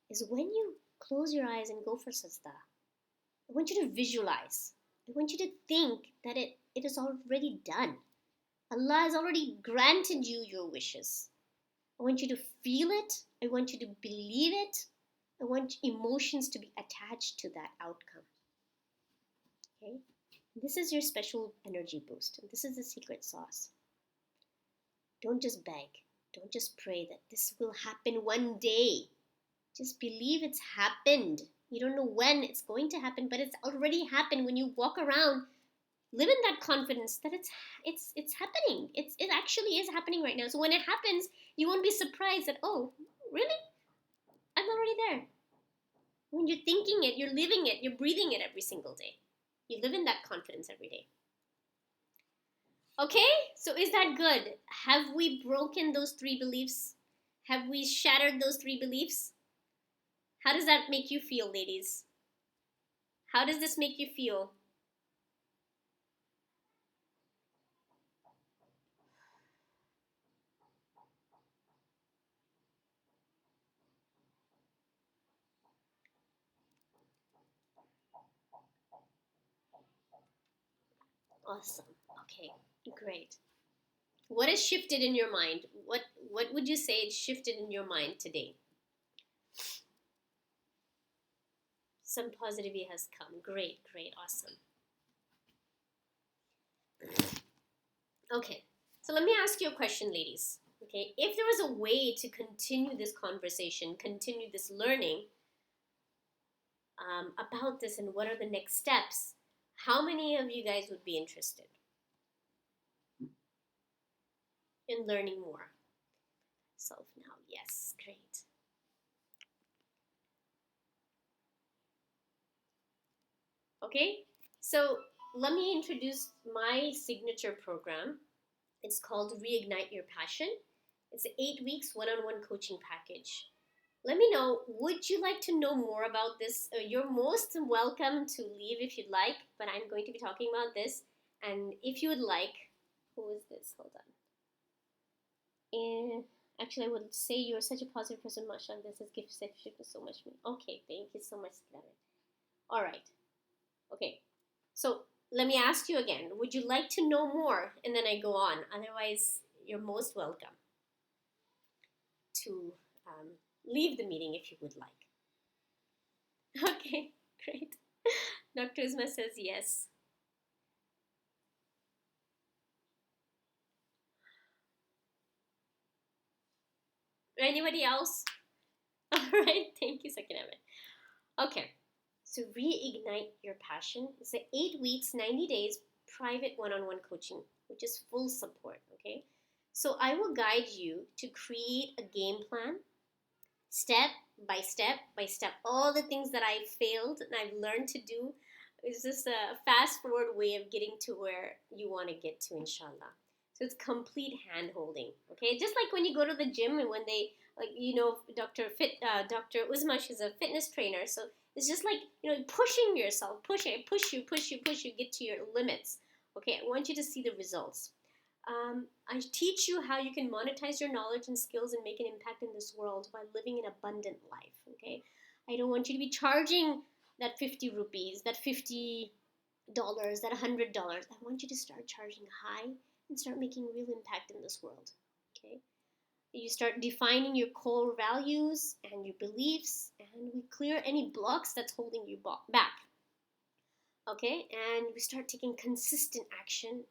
is when you close your eyes and go for sajda, I want you to visualize. I want you to think that it is already done. Allah has already granted you your wishes. I want you to feel it. I want you to believe it. I want emotions to be attached to that outcome. Okay? This is your special energy boost. This is the secret sauce. Don't just beg. Don't just pray that this will happen one day. Just believe it's happened. You don't know when it's going to happen, but it's already happened. When you walk around, live in that confidence that it's happening. It actually is happening right now. So when it happens, you won't be surprised that, oh, really? I'm already there. When you're thinking it, you're living it, you're breathing it every single day. You live in that confidence every day. Okay, so is that good? Have we broken those 3 beliefs? Have we shattered those 3 beliefs? How does that make you feel, ladies? How does this make you feel? Awesome. Okay, great. What has shifted in your mind? What would you say has shifted in your mind today? Some positivity has come. Great, great, awesome. Okay, so let me ask you a question, ladies. Okay, if there was a way to continue this conversation, continue this learning about this and what are the next steps, how many of you guys would be interested in learning more? Self now, yes, great. Okay, so let me introduce my signature program. It's called Reignite Your Passion. It's an 8 weeks one-on-one coaching package. Let me know, would you like to know more about this? You're most welcome to leave if you'd like, but I'm going to be talking about this. And if you would like, who is this? Hold on. And actually, I would say you're such a positive person, mashallah. This is gift section so much. Okay, thank you so much, Clara. All right. Okay. So let me ask you again. Would you like to know more? And then I go on. Otherwise, you're most welcome to leave the meeting if you would like. Okay, great. Dr. Isma says yes. Anybody else? All right, thank you, Sakina. Okay, so reignite your passion. It's an 8 weeks, 90 days private one-on-one coaching, which is full support. Okay, so I will guide you to create a game plan, step by step. All the things that I failed and I've learned to do. It's just a fast forward way of getting to where you want to get to, inshallah. So it's complete hand holding. Okay, just like when you go to the gym and when they like Dr. Uzma, she's a fitness trainer, so it's just like pushing yourself, push you, get to your limits. Okay, I want you to see the results. I teach you how you can monetize your knowledge and skills and make an impact in this world by living an abundant life. Okay, I don't want you to be charging that 50 rupees, that $50, that $100. I want you to start charging high and start making real impact in this world. Okay, you start defining your core values and your beliefs, and we clear any blocks that's holding you back. Okay, and we start taking consistent action,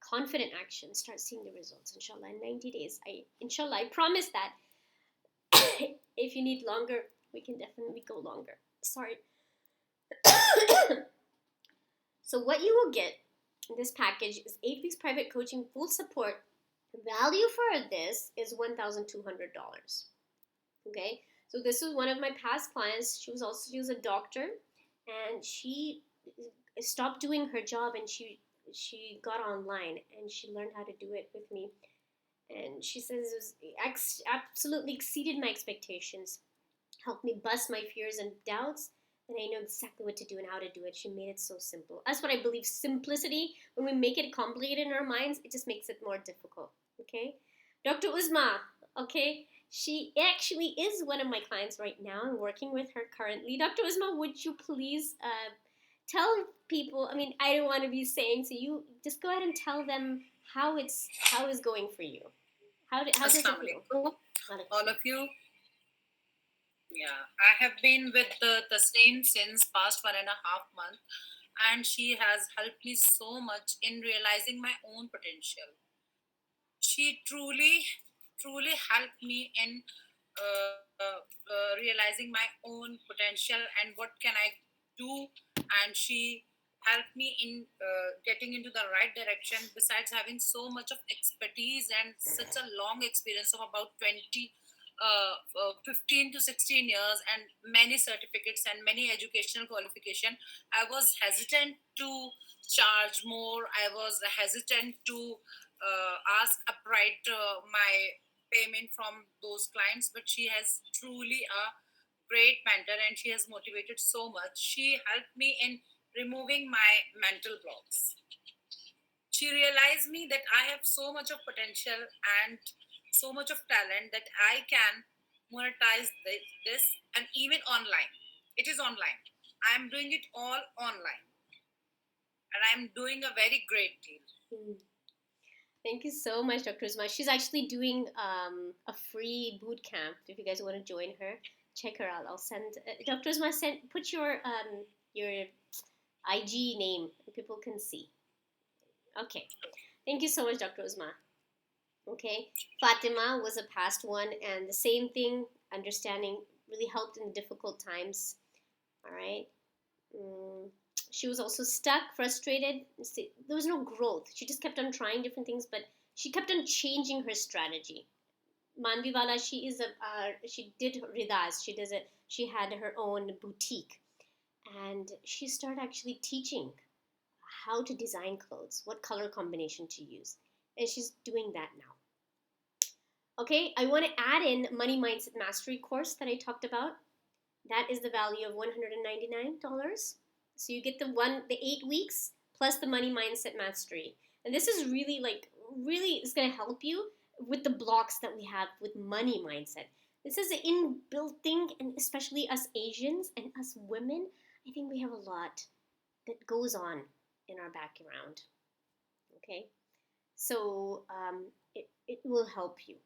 confident action, start seeing the results, inshallah, in 90 days. I promise that. If you need longer, we can definitely go longer. Sorry. So what you will get in this package is 8 weeks private coaching, full support. The value for this is $1,200. Okay, so this is one of my past clients. She was a doctor, and she stopped doing her job, and she got online and she learned how to do it with me. And she says it was absolutely exceeded my expectations, helped me bust my fears and doubts, and I know exactly what to do and how to do it. She made it so simple. That's what I believe. Simplicity, when we make it complicated in our minds, it just makes it more difficult. Okay, Dr. Uzma, okay, she actually is one of my clients right now. I'm working with her currently. Dr. Uzma, would you please tell people, I mean, I don't want to be saying, so you just go ahead and tell them how it's going for you. How does it feel? All of you. Yeah, I have been with the same since past 1.5 months, and she has helped me so much in realizing my own potential. She truly helped me in realizing my own potential and what can I do. And she helped me in getting into the right direction, besides having so much of expertise and such a long experience of about 15 to 16 years and many certificates and many educational qualification. I was hesitant to charge more. I was hesitant to ask upright my payment from those clients, but she has truly a great mentor and she has motivated so much. She helped me in removing my mental blocks. She realized me that I have so much of potential and so much of talent that I can monetize this, and even online. It is online. I'm doing it all online, and I'm doing a very great deal. Thank you so much, Dr. Uzma. She's actually doing a free boot camp. If you guys want to join her, check her out. I'll send Dr. Uzma. Put your IG name, people can see. Okay. Thank you so much, Dr. Uzma. Okay, Fatima was a past one, and the same thing, understanding really helped in difficult times. All right. Mm, she was also stuck, frustrated. There was no growth. She just kept on trying different things, but she kept on changing her strategy. Manviwala, she did ridas. She had her own boutique, and she started actually teaching how to design clothes, what color combination to use, and she's doing that now. Okay, I want to add in Money Mindset Mastery course that I talked about. That is the value of $199. So you get the 8 weeks plus the Money Mindset Mastery. And this is really is going to help you with the blocks that we have with money mindset. This is an inbuilt thing, and especially us Asians and us women, I think we have a lot that goes on in our background. Okay, so it will help you.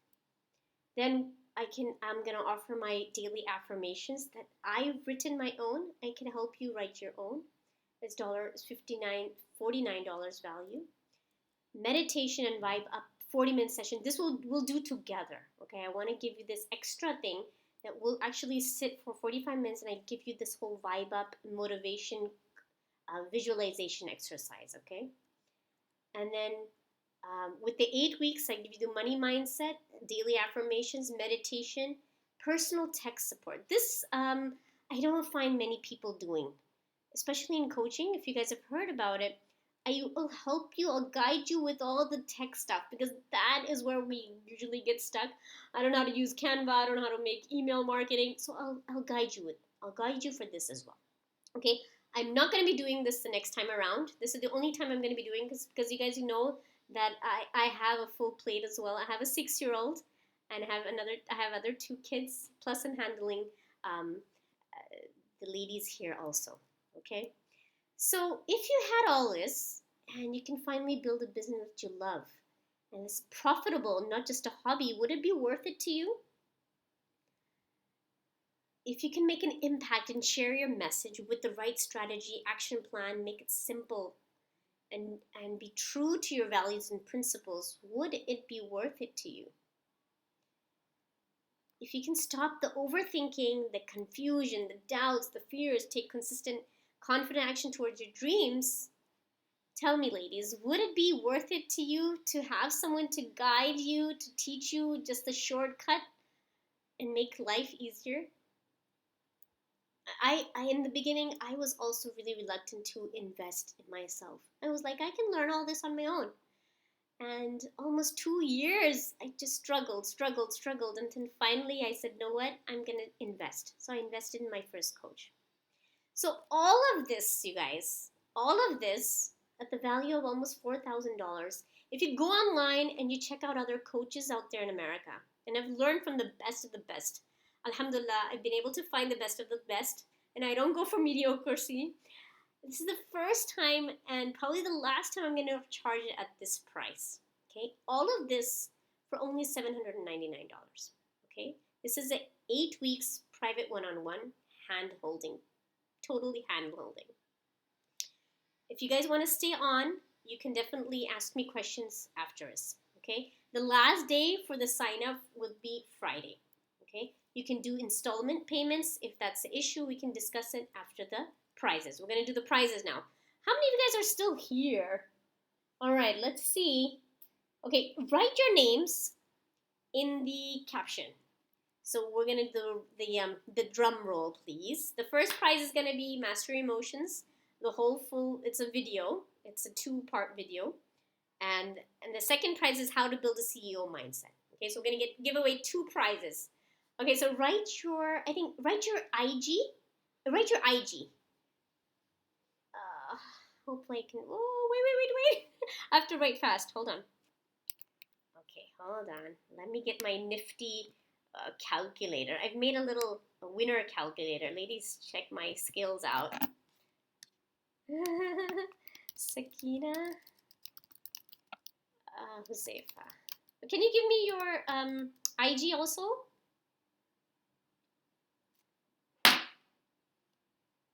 Then I'm gonna offer my daily affirmations that I've written my own. I can help you write your own. It's $49 value. Meditation and vibe up 40-minute session. This we'll do together. Okay, I want to give you this extra thing that will actually sit for 45 minutes, and I give you this whole vibe up motivation visualization exercise. Okay, and then with the 8 weeks, I give you the money mindset, daily affirmations, meditation, personal tech support. This I don't find many people doing, especially in coaching. If you guys have heard about it, I will help you. I'll guide you with all the tech stuff, because that is where we usually get stuck. I don't know how to use Canva. I don't know how to make email marketing. So I'll guide you with. I'll guide you for this as well. Okay. I'm not going to be doing this the next time around. This is the only time I'm going to be doing, because you guys know that I have a full plate as well. I have a 6-year-old, and I have other 2 kids, plus I'm handling the ladies here also. Okay, so if you had all this and you can finally build a business that you love and it's profitable, not just a hobby, would it be worth it to you? If you can make an impact and share your message with the right strategy, action plan, make it simple, and be true to your values and principles, would it be worth it to you? If you can stop the overthinking, the confusion, the doubts, the fears, take consistent, confident action towards your dreams, tell me, ladies, would it be worth it to you to have someone to guide you, to teach you just the shortcut and make life easier? I in the beginning, I was also really reluctant to invest in myself. I was like, I can learn all this on my own. And almost 2 years, I just struggled, until finally I said, know what, I'm going to invest. So I invested in my first coach. So all of this, you guys, all of this at the value of almost $4,000. If you go online and you check out other coaches out there in America, and I've learned from the best of the best. Alhamdulillah, I've been able to find the best of the best, and I don't go for mediocrity. This is the first time and probably the last time I'm going to charge it at this price. Okay, all of this for only $799. Okay, this is an 8 weeks private one-on-one hand holding, totally hand holding. If you guys want to stay on, you can definitely ask me questions after us. Okay, the last day for the sign up will be Friday. Okay, you can do installment payments. If that's the issue, we can discuss it after the prizes. We're going to do the prizes now. How many of you guys are still here? All right, let's see. Okay, write your names in the caption. So we're going to do the drum roll, please. The first prize is going to be Master Emotions. It's a video. It's a 2-part video. And the second prize is How to Build a CEO Mindset. Okay, so we're going to give away 2 prizes. Okay, so write your IG. Write your IG. Hopefully I can, wait. I have to write fast, hold on. Okay, hold on. Let me get my nifty calculator. I've made a little winner calculator. Ladies, check my skills out. Sakina, Huzaifa. Can you give me your IG also?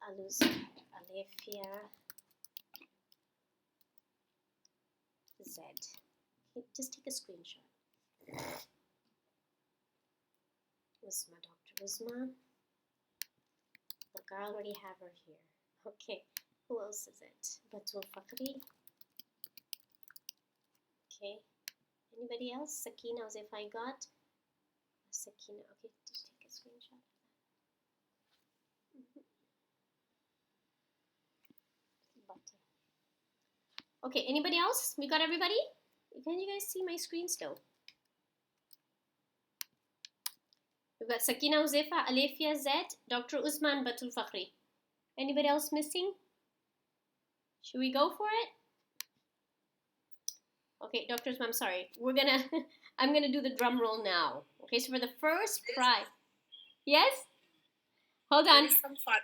Alefia Z. Okay, just take a screenshot. Uzma, Dr. Uzma. Look, I already have her here. Okay, who else is it? Batul Fakhri. Okay, anybody else? Sakina, as if I got Sakina. Okay, just take a screenshot. Okay, anybody else? We got everybody? Can you guys see my screen still? We've got Sakina Uzefa, Alefia Zed, Dr. Usman, Batul Fakhri. Anybody else missing? Should we go for it? Okay, Dr. Usman, I'm sorry. I'm gonna do the drum roll now. Okay, so for the first prize. Yes? Hold on. There is some fun.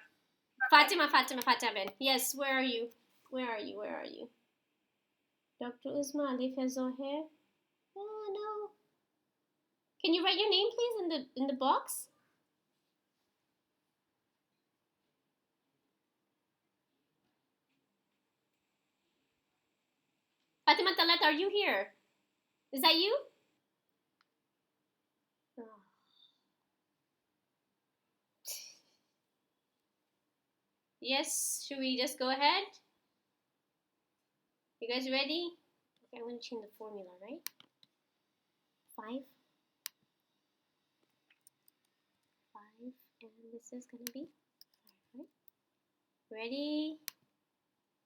Fatima. Yes, where are you? Where are you? Dr. Usman, Alefia Zohair. Oh no. Can you write your name please in the box? Fatima Talat, are you here? Is that you? Oh. Yes, should we just go ahead? You guys ready? Okay, I'm gonna change the formula, right? 5, and this is gonna be 5, right? Ready?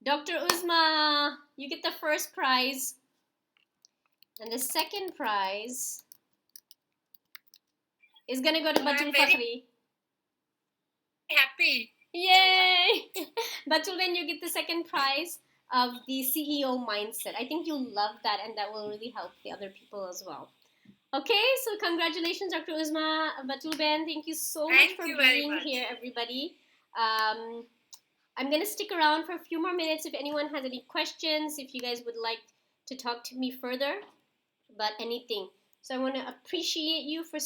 Dr. Uzma, you get the first prize. And the second prize is gonna go to Batul Fakhri. Happy. Yay! Batul, then you get the second prize of the CEO mindset. I think you'll love that, and that will really help the other people as well. Okay, so congratulations, Dr. Uzma, Batul Ben. Thank you so much for being here, everybody. I'm going to stick around for a few more minutes if anyone has any questions, if you guys would like to talk to me further about anything. So I want to appreciate you for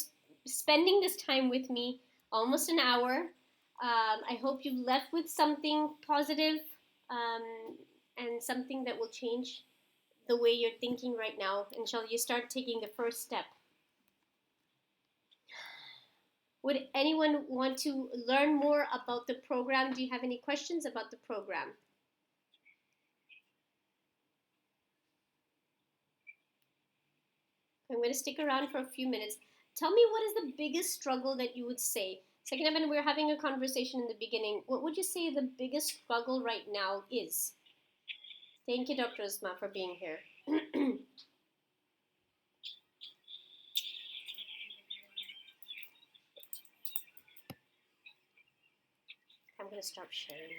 spending this time with me, almost an hour. I hope you've left with something positive, and something that will change the way you're thinking right now until you start taking the first step. Would anyone want to learn more about the program? Do you have any questions about the program? I'm going to stick around for a few minutes. Tell me, what is the biggest struggle that you would say? Second, when we were having a conversation in the beginning, what would you say the biggest struggle right now is? Thank you, Dr. Uzma, for being here. I'm going to stop sharing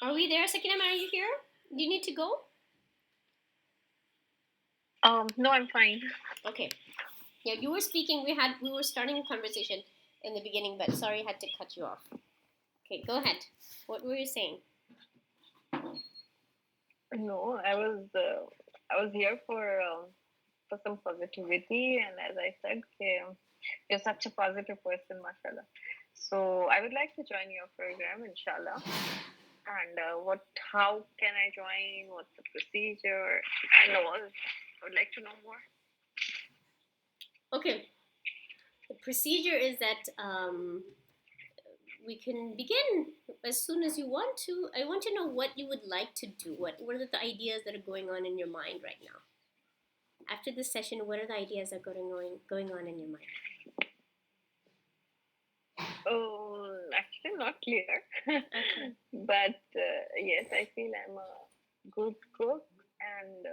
now. Are we there, Sakinam? Are you here? Do you need to go? No, I'm fine. Okay. Yeah, you were speaking. We were starting a conversation in the beginning, but sorry, I had to cut you off. Okay, go ahead. What were you saying? No, I was here for some positivity, and as I said, you're such a positive person, mashallah. So I would like to join your program, inshallah. And how can I join? What's the procedure? And all. I would like to know more. Okay. The procedure is that we can begin as soon as you want to. I want to know what you would like to do. What are the ideas that are going on in your mind right now? After this session, what are the ideas that are going on in your mind? Oh, actually not clear. Okay. But yes, I feel I'm a good cook and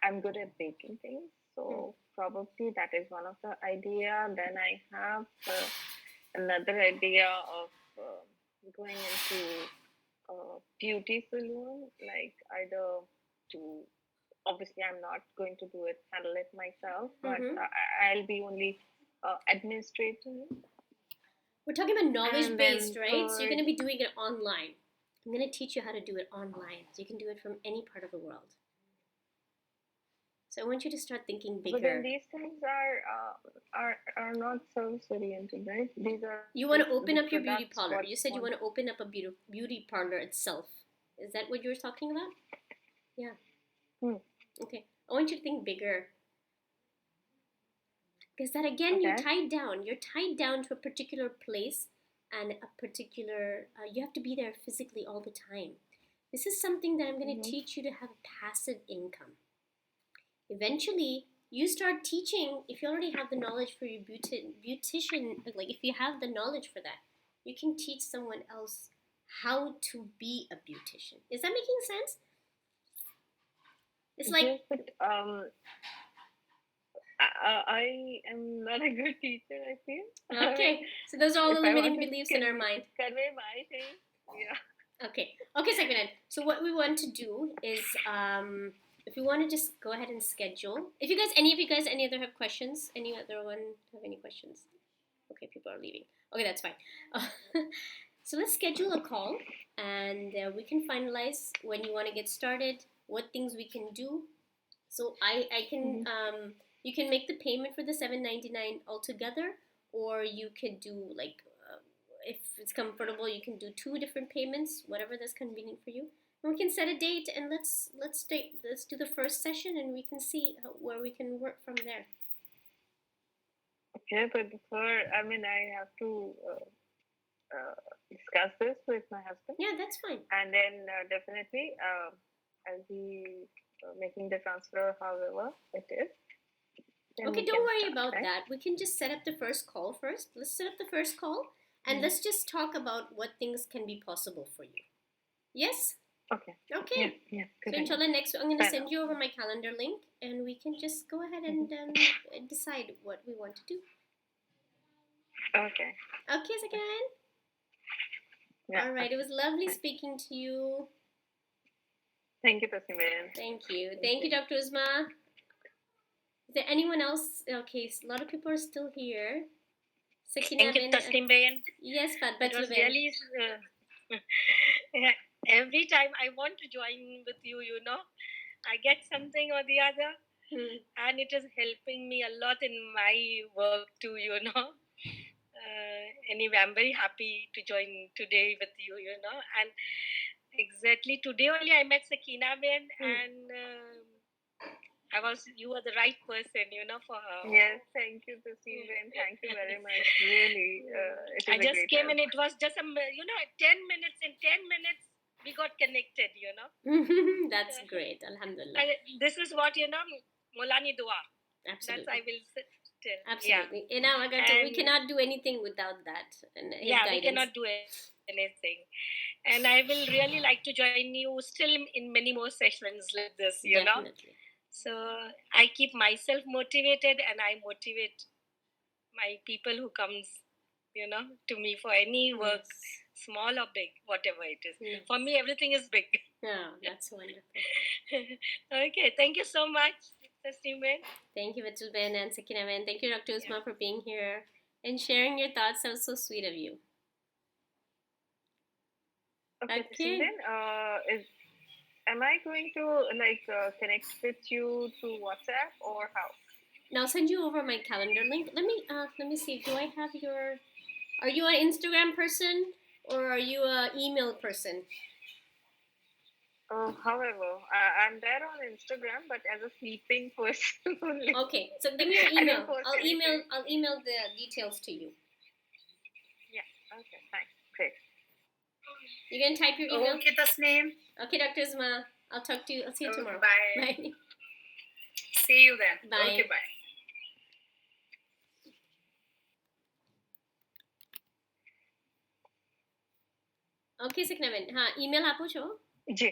I'm good at baking things. So probably that is one of the idea. Then I have another idea of going into a beauty salon, like either to. Obviously, I'm not going to handle it myself, but I'll be only administrating. We're talking about knowledge-based, right? So you're going to be doing it online. I'm going to teach you how to do it online, so you can do it from any part of the world. So I want you to start thinking bigger. But then these things are not service-oriented, right? These are. You want to open up your beauty parlor. You said you want to open up a beauty parlor itself. Is that what you were talking about? Yeah. Hmm. Okay. I want you to think bigger. Because that again, you're Okay. tied down. You're tied down to a particular place and a particular, you have to be there physically all the time. This is something that I'm going to Mm-hmm. teach you to have a passive income. Eventually, you start teaching, if you already have the knowledge for your beautician, like if you have the knowledge for that, you can teach someone else how to be a beautician. Is that making sense? It's like, Yes, but I am not a good teacher, I feel. okay, so those are all the If I want limiting to beliefs in our mind. convey my thing, yeah. Okay, second hand. So what we want to do is, if you want to just go ahead and schedule. If you guys, any of you guys, any other have questions? Any other one have any questions? Okay, people are leaving. Okay, that's fine. So let's schedule a call, and we can finalize when you want to get started, what things we can do. So I can you can make the payment for the $7.99 altogether, or you could do like if it's comfortable, you can do two different payments, whatever that's convenient for you. And we can set a date, and let's do the first session, and we can see where we can work from there. Okay, but before, I mean, I have to discuss this with my husband, Yeah, that's fine. and then definitely I'll be making the transfer however it is. Then Okay, we don't can worry start, about right? that. We can just set up the first call first. Let's set up the first call, and Mhm. let's just talk about what things can be possible for you. Yes? Okay. Okay. Yeah. So Good idea. inshallah, next I'm going to Fair send enough. you over my calendar link, and we can just go ahead and decide what we want to do. Okay. Okay, Zakiran? Yeah. All right. It was lovely speaking to you. Thank you, Tasniman. Thank you. Thank you, Dr. Uzma. Is there anyone else? Okay, a lot of people are still here. Sakina Thank you, bin. Taslim Bayan. Yes, It Fatbat was Lubin. really every time I want to join with you, I get something or the other, and it is helping me a lot in my work too, Anyway, I'm very happy to join today with you, and exactly today only I met Sakina Ben, and you were the right person, for her. Yes, thank you, Tasniman. Thank you very much. Really, it is I a just great came help. and it was just 10 minutes. In 10 minutes, we got connected, That's great. Alhamdulillah. And this is what, Molani Dua. Absolutely. That's I will tell. Absolutely. Yeah. In our we And- cannot do anything without that and his yeah, guidance. we cannot do anything. And I will really like to join you still in many more sessions like this, Definitely. So I keep myself motivated, and I motivate my people who comes, to me for any work, small or big, whatever it is. Yes. For me, everything is big. Yeah, that's wonderful. Okay, thank you so much, Tasniman. Thank you, Vitul Ben and Sakina Ben. Thank you, Dr. Usman, for being here and sharing your thoughts. That was so sweet of you. Okay. Tasniman, am I going to connect with you through WhatsApp or how? Now I'll send you over my calendar link. Let me see. Do I have your? Are you an Instagram person or are you an email person? However, I'm there on Instagram, but as a sleeping person only. Okay, so give me your I email. don't post I'll anything. email the details to you. Yeah. Okay. Fine. Great. You gonna type your email? Okay, Tasneem. Okay, Dr. Isma. I'll see you tomorrow. Bye. Bye. See you then. Bye. Okay, bye. Okay, Sakina Ben. हाँ, email आप पूछो. जी.